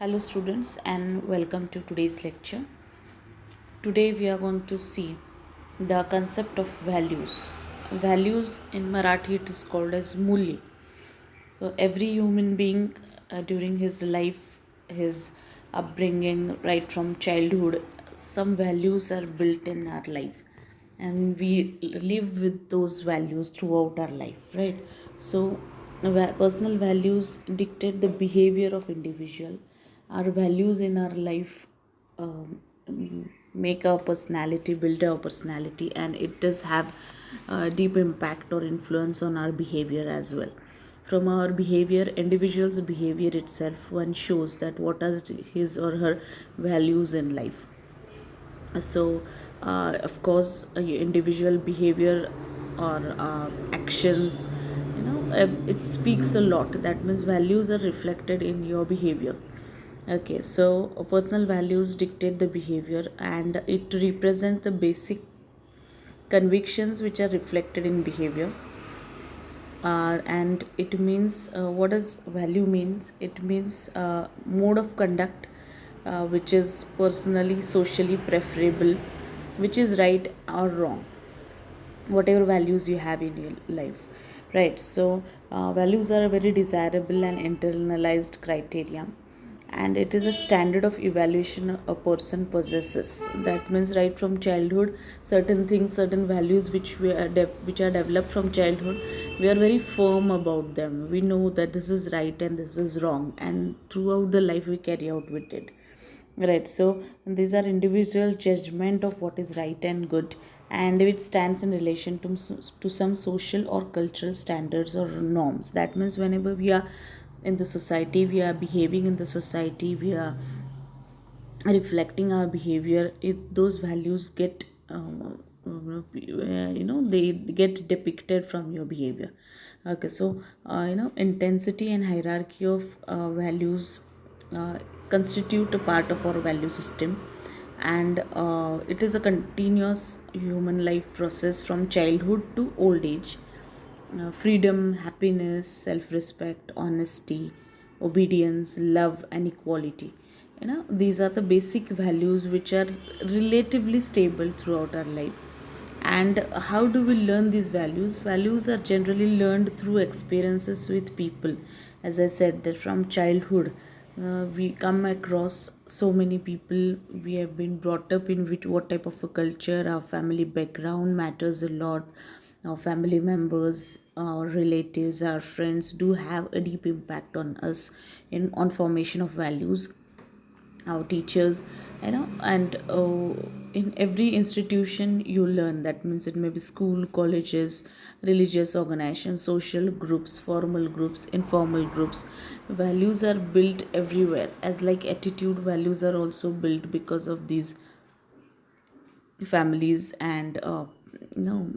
Hello students and welcome to today's lecture. Today we are going to see the concept of values. Values in Marathi it is called as mulli. So every human being during his life, his upbringing, right from childhood, some values are built in our life, and we live with those values throughout our life, right? So personal values dictate the behavior of individual. Our values in our life um, make our personality, build our personality, and it does have a deep impact or influence on our behavior as well. From our behavior, individual's behavior itself, one shows that what are his or her values in life. So of course individual behavior or actions, it speaks a lot. That means values are reflected in your behavior. Okay, so personal values dictate the behavior, and it represents the basic convictions which are reflected in behavior. And it means, what does value means? It means mode of conduct which is personally socially preferable, which is right or wrong, whatever values you have in your life, right? So values are a very desirable and internalized criteria, and it is a standard of evaluation a person possesses. That means right from childhood, certain things, certain values which which are developed from childhood, we are very firm about them. We know that this is right and this is wrong, and throughout the life we carry out with it, right? So these are individual judgment of what is right and good, and it stands in relation to some social or cultural standards or norms. That means whenever we are in the society, we are behaving in the society, we are reflecting our behavior, those values get they get depicted from your behavior. Okay, so intensity and hierarchy of values constitute a part of our value system, and it is a continuous human life process from childhood to old age. Freedom, happiness, self respect, honesty, obedience, love, and equality. These are the basic values which are relatively stable throughout our life. And how do we learn these values? Values are generally learned through experiences with people. As I said, that from childhood, we come across so many people. We have been brought up in which what type of a culture, our family background matters a lot. Our family members, our relatives, our friends do have a deep impact on us in on formation of values. Our teachers, and in every institution you learn. That means it may be school, colleges, religious organizations, social groups, formal groups, informal groups. Values are built everywhere. As like attitude, values are also built because of these families and you know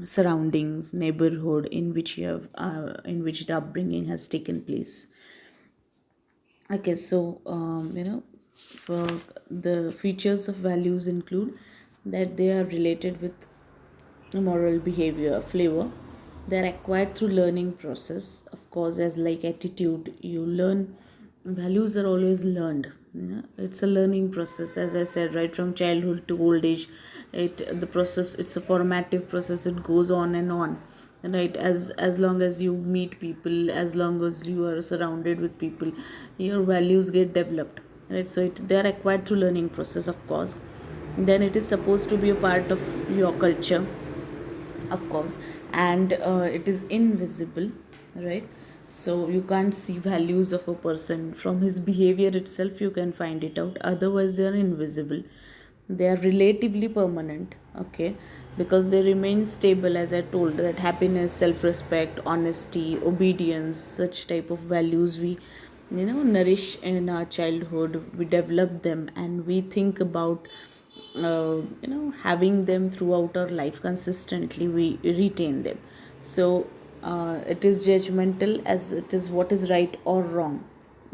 surroundings, neighborhood in which you have in which the upbringing has taken place. Okay, so for the features of values include that they are related with moral behavior, flavor. They are acquired through learning process. Of course, as like attitude, you learn. Values are always learned. It's a learning process, as I said, right from childhood to old age. The process, it's a formative process. It goes on and on, right? As long as you meet people, as long as you are surrounded with people, your values get developed, right? So they are acquired through learning process, of course. Then it is supposed to be a part of your culture, of course, and it is invisible, right? So you can't see values of a person from his behavior itself. You can find it out, otherwise they are invisible. They are relatively permanent, okay, because they remain stable. As I told, that happiness, self-respect, honesty, obedience, such type of values we nourish in our childhood. We develop them, and we think about having them throughout our life. Consistently we retain them. So it is judgmental, as it is what is right or wrong.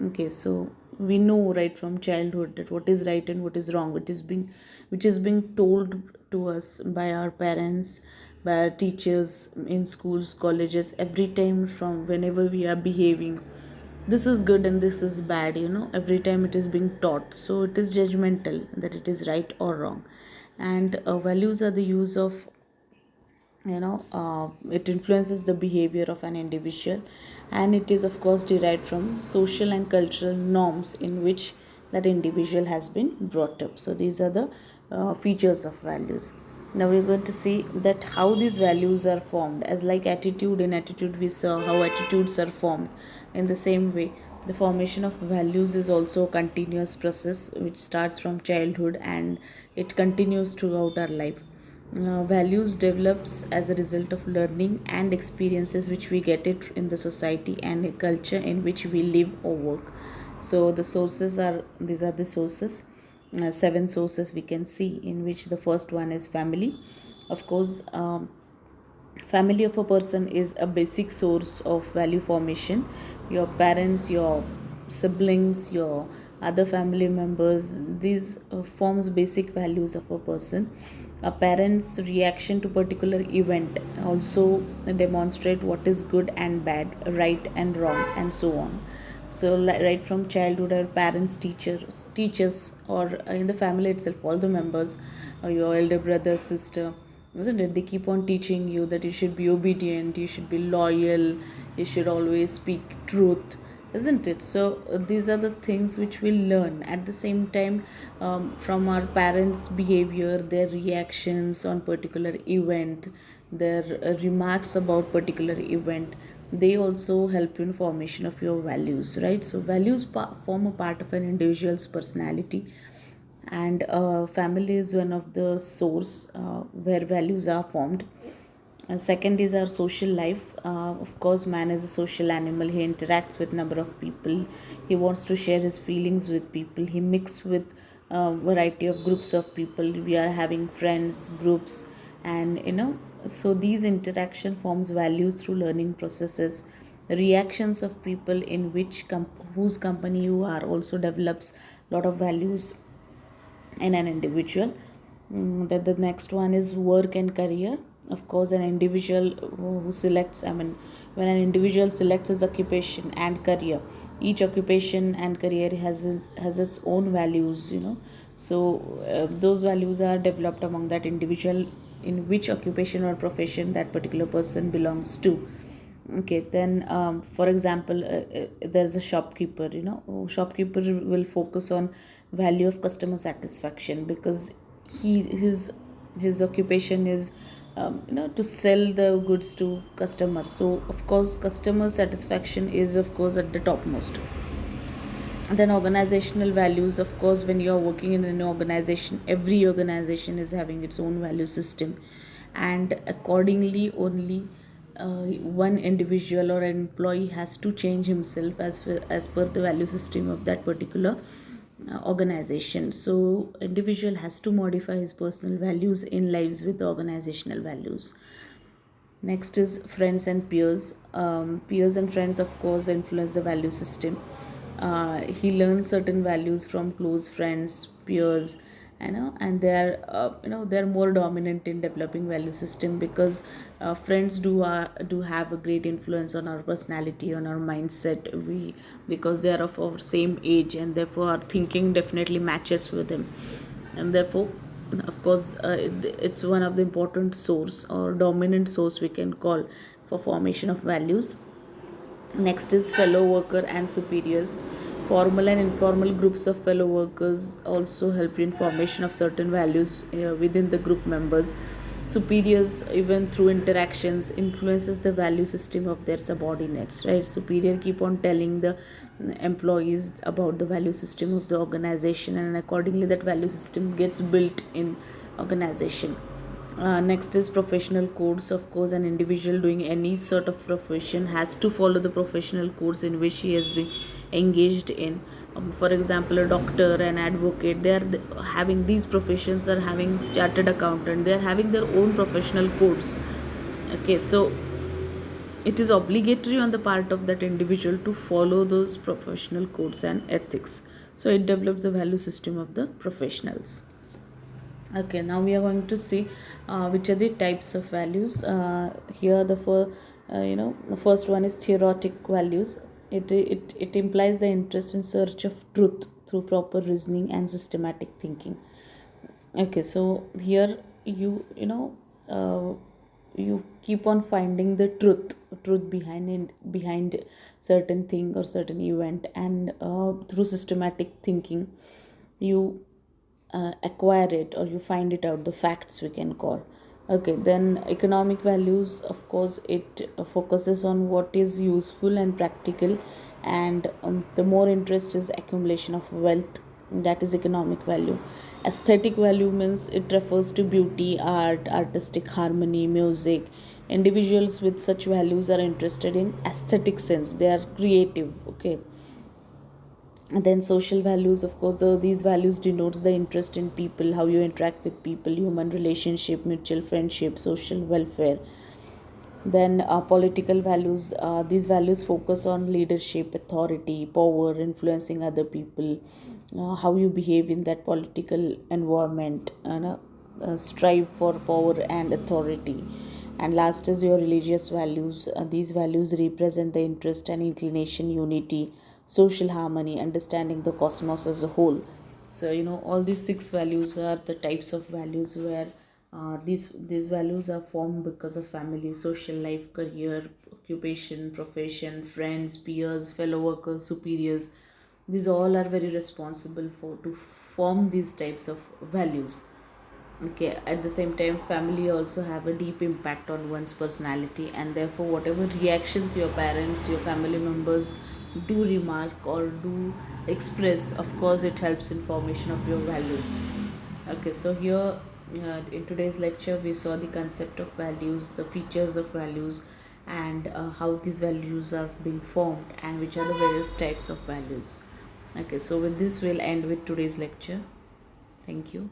Okay, so we know right from childhood that what is right and what is wrong, which is being told to us by our parents, by our teachers in schools, colleges. Every time, from whenever we are behaving, this is good and this is bad, every time it is being taught, so it is judgmental that it is right or wrong. And values are the use of, it influences the behavior of an individual, and it is of course derived from social and cultural norms in which that individual has been brought up. So these are the features of values. Now we're going to see that how these values are formed. As like attitude, in attitude we saw how attitudes are formed. In the same way, the formation of values is also a continuous process which starts from childhood and it continues throughout our life. Values develops as a result of learning and experiences which we get it in the society and a culture in which we live or work. So the sources are, these are the sources, seven sources we can see, in which the first one is family. Of course, family of a person is a basic source of value formation. Your parents, your siblings, your other family members, these forms basic values of a person. A parent's reaction to particular event also demonstrate what is good and bad, right and wrong, and so on. So right from childhood, our parents, teachers, or in the family itself, all the members, your elder brother, sister, isn't it, they keep on teaching you that you should be obedient, you should be loyal, you should always speak truth, isn't it? So these are the things which we learn at the same time, from our parents behavior, their reactions on particular event, their remarks about particular event, they also help in formation of your values, right? So values form a part of an individual's personality, and family is one of the source where values are formed. And second is our social life. Of course, man is a social animal. He interacts with number of people. He wants to share his feelings with people. He mixes with variety of groups of people. We are having friends, groups, and so these interaction forms values through learning processes. Reactions of people in which whose company you are also develops lot of values in an individual. That the next one is work and career. Of course, an individual who selects, I mean, when an individual selects his occupation and career, each occupation and career has its own values, so those values are developed among that individual in which occupation or profession that particular person belongs to. Okay, then for example, there's a shopkeeper. Shopkeeper will focus on value of customer satisfaction, because he his occupation is to sell the goods to customers. So of course customer satisfaction is of course at the topmost. Then organizational values, of course, when you are working in an organization, every organization is having its own value system, and accordingly only one individual or an employee has to change himself as per the value system of that particular organization. So individual has to modify his personal values in lives with the organizational values. Next is friends and peers. Peers and friends, of course, influence the value system. He learns certain values from close friends, peers, and they are, they are more dominant in developing value system, because friends do have a great influence on our personality, on our mindset. Because they are of our same age, and therefore our thinking definitely matches with them, and therefore of course it's one of the important source or dominant source we can call for formation of values. Next is fellow worker and superiors. Formal and informal groups of fellow workers also help in formation of certain values within the group members. Superiors, even through interactions, influences the value system of their subordinates, right? Superior keep on telling the employees about the value system of the organization, and accordingly that value system gets built in organization. Next is professional codes. Of course, an individual doing any sort of profession has to follow the professional codes in which he has been engaged in. For example, a doctor, an advocate, they are having these professions, are having chartered accountant, they are having their own professional codes. Okay, so it is obligatory on the part of that individual to follow those professional codes and ethics. So it develops the value system of the professionals. Okay, now we are going to see which are the types of values. Here the the first one is theoretic values. It implies the interest in search of truth through proper reasoning and systematic thinking. Okay, so here uh, you keep on finding the truth behind certain thing or certain event, and through systematic thinking you acquire it, or you find it out, the facts we can call. Okay, then economic values, of course, it focuses on what is useful and practical, and the more interest is accumulation of wealth, that is economic value. Aesthetic value means it refers to beauty, art, artistic harmony, music. Individuals with such values are interested in aesthetic sense, they are creative. Okay, and then social values, of course, these values denotes the interest in people, how you interact with people, human relationship, mutual friendship, social welfare. Then political values, these values focus on leadership, authority, power, influencing other people, how you behave in that political environment, and strive for power and authority. And last is your religious values. These values represent the interest and inclination, unity, social harmony, understanding the cosmos as a whole. So all these six values are the types of values where these values are formed because of family, social life, career, occupation, profession, friends, peers, fellow workers, superiors. These all are very responsible for to form these types of values. Okay, at the same time, family also have a deep impact on one's personality, and therefore whatever reactions your parents, your family members do remark or do express, of course it helps in formation of your values. Okay, so here in today's lecture we saw the concept of values, the features of values, and how these values are being formed, and which are the various types of values. Okay, so with this we'll end with today's lecture. Thank you.